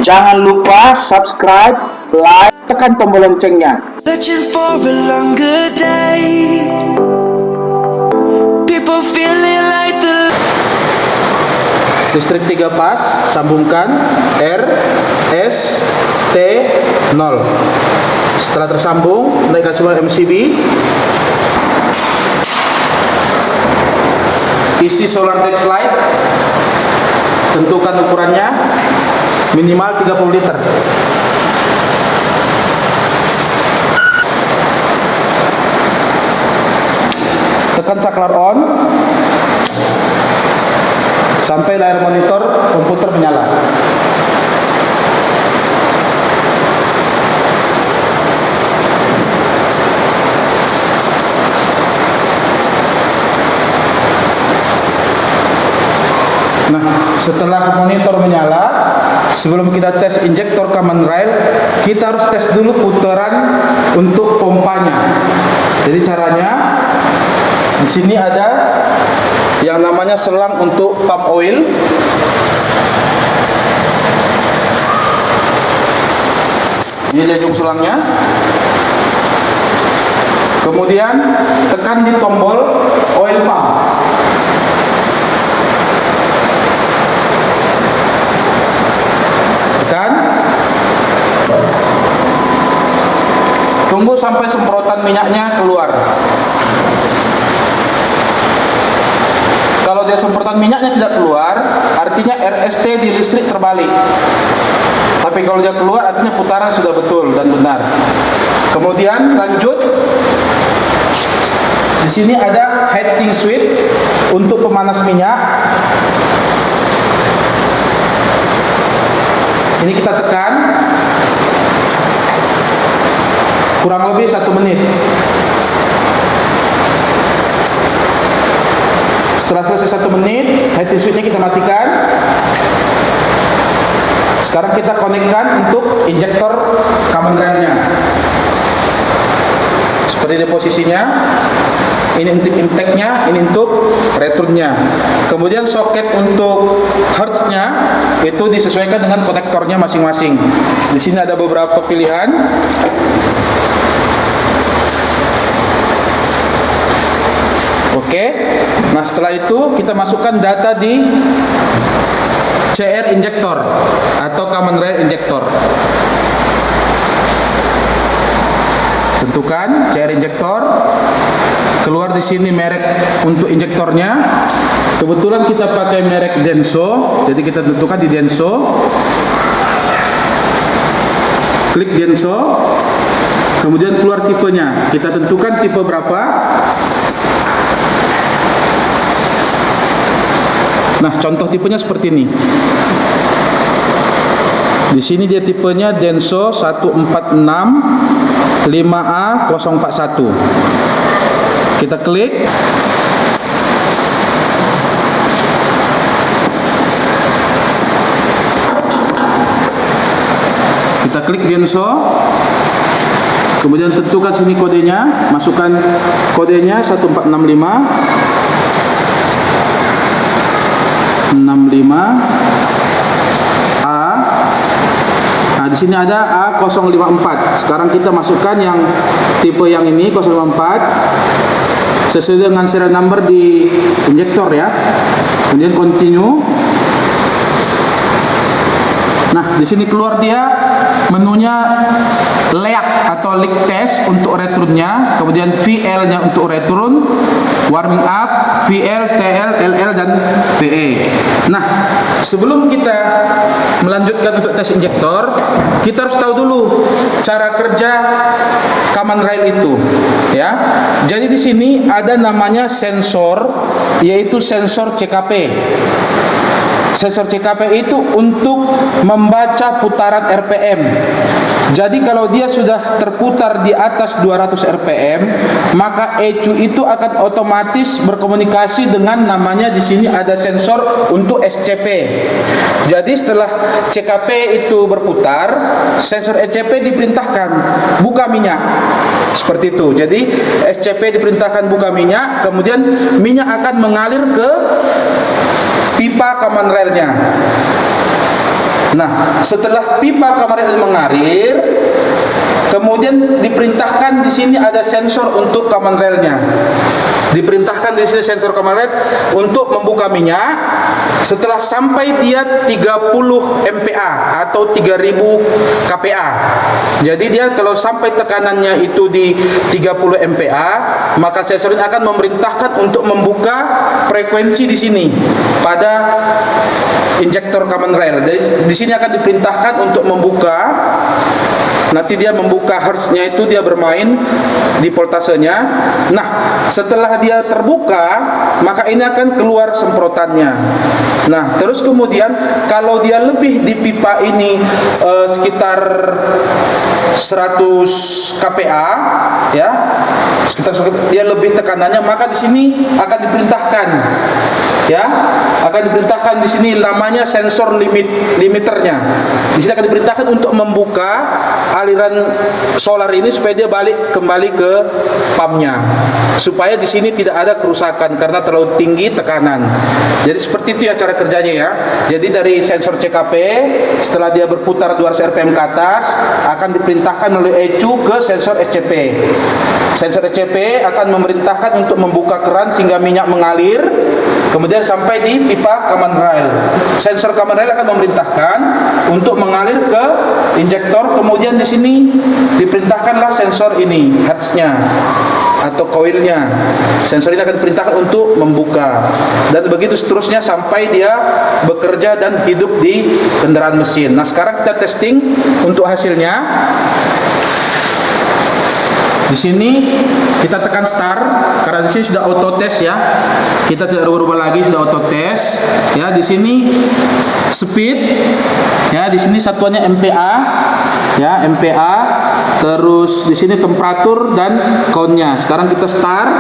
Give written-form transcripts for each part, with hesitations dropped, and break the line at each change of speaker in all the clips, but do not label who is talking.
Jangan lupa subscribe, like, tekan tombol loncengnya.
Searching for a longer day. People feeling like the
Listrik 3 pas, sambungkan R, S, T, 0. Setelah tersambung, naikkan semua MCB. Isi solar deck slide. Tentukan ukurannya minimal 30 liter. Tekan saklar on sampai layar monitor komputer menyala. Nah, setelah monitor menyala, sebelum kita tes injektor common rail, kita harus tes dulu putaran untuk pompanya. Jadi caranya, di sini ada yang namanya selang untuk pump oil. Ini dia ujung selangnya. Kemudian tekan di tombol oil pump. Tekan. Tunggu sampai semprotan minyaknya keluar. Kalau dia semprotan minyaknya tidak keluar, artinya RST di listrik terbalik. Tapi kalau dia keluar, artinya putaran sudah betul dan benar. Kemudian lanjut. Di sini ada heating switch untuk pemanas minyak. Ini kita tekan kurang lebih 1 menit. Setelah selesai 1 menit, heating switch-nya kita matikan. Sekarang kita konekkan untuk injektor common rail-nya. Seperti ini posisinya. Ini untuk impact-nya, ini untuk return-nya. Kemudian soket untuk hertz-nya itu disesuaikan dengan konektornya masing-masing. Di sini ada beberapa pilihan. Oke. Nah, setelah itu kita masukkan data di CR injektor atau common rail injektor. Tentukan CR injektor. Keluar di sini merek untuk injektornya. Kebetulan kita pakai merek Denso, jadi kita tentukan di Denso. Klik Denso. Kemudian keluar tipenya. Kita tentukan tipe berapa. Nah, contoh tipenya seperti ini. Di sini dia tipenya Denso 146 5A041. Kita klik. Kita klik Denso. Kemudian tentukan sini kodenya, masukkan kodenya 1465 A. Nah, di sini ada A054. Sekarang kita masukkan yang tipe yang ini 054 sesuai dengan serial number di injektor ya. Kemudian continue. Nah, di sini keluar dia menunya leak atau leak test untuk returnnya, kemudian VL-nya untuk return, warming up, VL, TL, LL dan PE. Nah, sebelum kita melanjutkan untuk tes injektor, kita harus tahu dulu cara kerja common rail itu, ya. Jadi di sini ada namanya sensor, yaitu sensor CKP. Sensor CKP itu untuk membaca putaran RPM. Jadi kalau dia sudah terputar di atas 200 RPM, maka ECU itu akan otomatis berkomunikasi dengan namanya di sini ada sensor untuk SCP. Jadi setelah CKP itu berputar, sensor SCP diperintahkan buka minyak. Seperti itu. Jadi SCP diperintahkan buka minyak, kemudian minyak akan mengalir ke pipa common railnya. Nah, setelah pipa common rail mengalir, kemudian diperintahkan di sini ada sensor untuk common railnya. Diperintahkan di sini sensor common rail untuk membuka minyak setelah sampai dia 30 MPa atau 3000 kPa. Jadi dia kalau sampai tekanannya itu di 30 MPa, maka sensor ini akan memerintahkan untuk membuka frekuensi di sini pada injektor common rail. Di sini akan diperintahkan untuk membuka. Nanti dia membuka hertznya itu, dia bermain di voltasenya. Nah, setelah dia terbuka, maka ini akan keluar semprotannya. Nah, terus kemudian kalau dia lebih di pipa ini sekitar 100 kPa, ya, sekitar dia lebih tekanannya, maka di sini akan diperintahkan, ya, akan diperintahkan di sini namanya sensor limiternya. Di sini akan diperintahkan untuk membuka aliran solar ini supaya dia kembali ke pumpnya, supaya di sini tidak ada kerusakan karena terlalu tinggi tekanan. Jadi seperti itu ya cara kerjanya ya. Jadi dari sensor CKP setelah dia berputar 200 rpm ke atas akan diperintahkan oleh ECU ke sensor SCP. Sensor SCP akan memerintahkan untuk membuka keran sehingga minyak mengalir, kemudian sampai di pipa common rail. Sensor common rail akan memerintahkan untuk mengalir ke injektor, kemudian di sini diperintahkanlah sensor ini, hertznya atau koilnya. Sensor ini akan diperintahkan untuk membuka, dan begitu seterusnya sampai dia bekerja dan hidup di kendaraan mesin. Nah, sekarang kita testing untuk hasilnya. Di sini kita tekan start karena di sini sudah auto test ya. Kita tidak berubah lagi, sudah auto test. Ya, di sini speed, ya, di sini satuannya MPa, ya, MPa. Terus di sini temperatur dan count-nya. Sekarang kita start.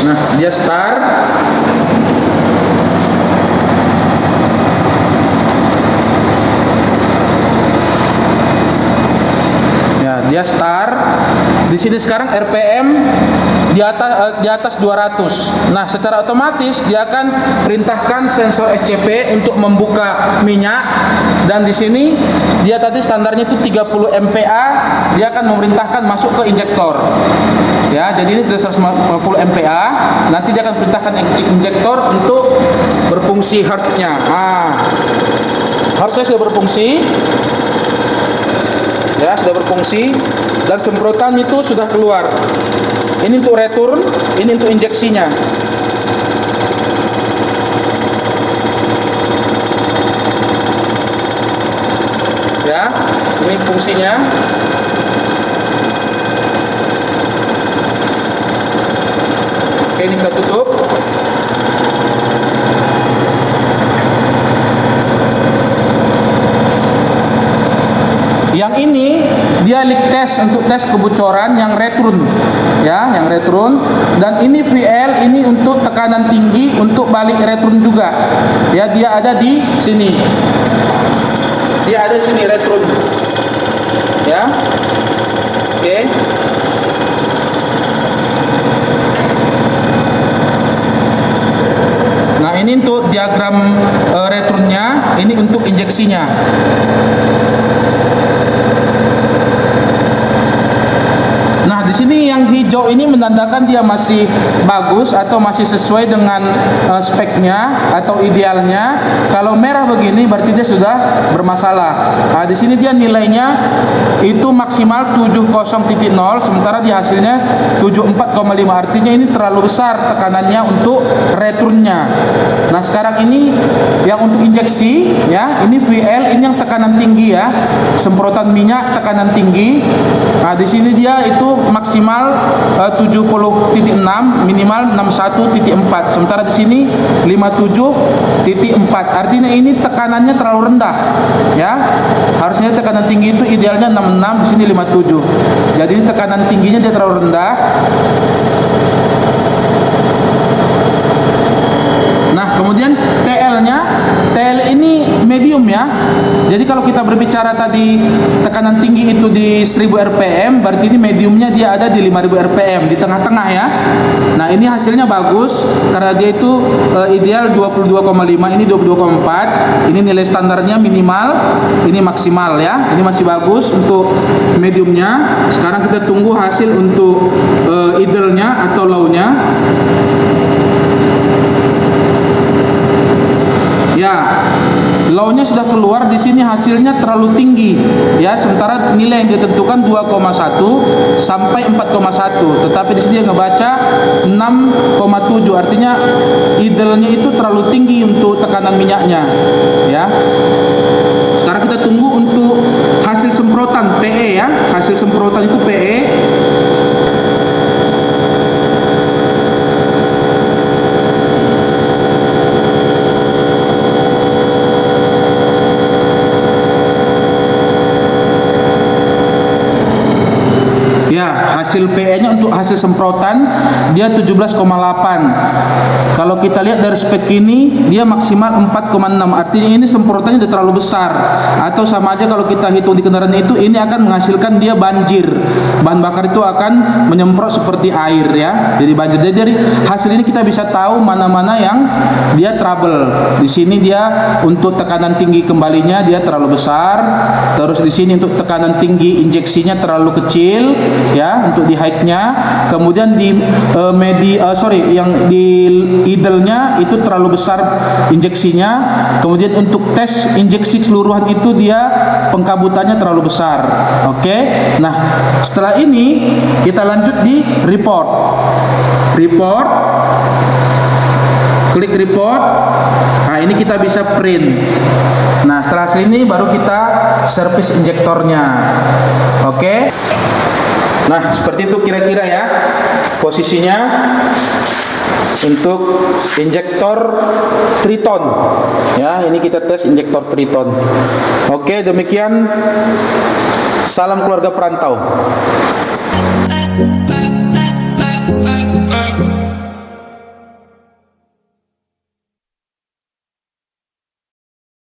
Nah, dia start. Dia start. Di sini sekarang RPM di atas 200. Nah, secara otomatis dia akan perintahkan sensor SCP untuk membuka minyak, dan di sini dia tadi standarnya itu 30 MPa, dia akan memerintahkan masuk ke injektor. Ya, jadi ini sudah 150 MPa. Nanti dia akan perintahkan injektor untuk berfungsi hertznya. Nah, hertznya sudah berfungsi. Ya, sudah berfungsi dan semprotan itu sudah keluar. Ini untuk return, ini untuk injeksinya. Ya, ini fungsinya. Oke, ini kita tutup. Yang ini dia leak test untuk tes kebocoran yang return, ya, yang return. Dan ini VL, ini untuk tekanan tinggi untuk balik return juga. Ya, dia ada di sini. Dia ada di sini return. Ya. Oke. Nah, ini untuk diagram returnnya, ini untuk injeksinya. Nah, di sini yang hijau ini menandakan dia masih bagus atau masih sesuai dengan speknya atau idealnya. Kalau merah begini berarti dia sudah bermasalah. Nah, di sini dia nilainya itu maksimal 70.0, sementara di hasilnya 74,5. Artinya ini terlalu besar tekanannya untuk returnnya. Nah, sekarang ini yang untuk injeksi, ya, ini VL, ini yang tekanan tinggi ya, semprotan minyak tekanan tinggi. Nah, di sini dia itu maksimal 70.6, minimal 61.4. Sementara di sini 57.4. Artinya ini tekanannya terlalu rendah, ya. Harusnya tekanan tinggi itu idealnya 66, di sini 57. Jadi ini tekanan tingginya dia terlalu rendah. Nah, kemudian TL-nya, TL ini medium ya. Jadi kalau kita berbicara tadi tekanan tinggi itu di 1000 rpm, berarti ini mediumnya dia ada di 5000 rpm, di tengah-tengah ya. Nah, ini hasilnya bagus karena dia itu ideal 22,5, ini 22,4. Ini nilai standarnya minimal, ini maksimal ya. Ini masih bagus untuk mediumnya. Sekarang kita tunggu hasil untuk idle-nya atau low-nya. Ya, low-nya sudah keluar. Di sini hasilnya terlalu tinggi ya, sementara nilai yang ditentukan 2,1 sampai 4,1, tetapi di sini dia ngebaca 6,7, artinya idle-nya itu terlalu tinggi untuk tekanan minyaknya ya. Sekarang kita tunggu untuk hasil semprotan PE ya. Hasil semprotan itu PE. Ya, hasil PE-nya untuk hasil semprotan dia 17,8. Kalau kita lihat dari spek ini dia maksimal 4,6. Artinya ini semprotannya udah terlalu besar. Atau sama aja kalau kita hitung di kendaraan itu, ini akan menghasilkan dia banjir. Bahan bakar itu akan menyemprot seperti air ya. Jadi banjir. Jadi dari hasil ini kita bisa tahu mana-mana yang dia trouble. Di sini dia untuk tekanan tinggi kembalinya dia terlalu besar. Terus di sini untuk tekanan tinggi injeksinya terlalu kecil ya, untuk di height-nya. Kemudian di yang di idle-nya itu terlalu besar injeksinya. Kemudian untuk tes injeksi keseluruhan itu dia pengkabutannya terlalu besar. Oke. Nah, setelah ini kita lanjut di report. Klik report. Nah, ini kita bisa print. Nah, setelah hasil ini baru kita servis injektornya. Oke. Nah, seperti itu kira-kira ya posisinya untuk injektor Triton. Ya, ini kita tes injektor Triton. Oke, demikian. Salam keluarga perantau.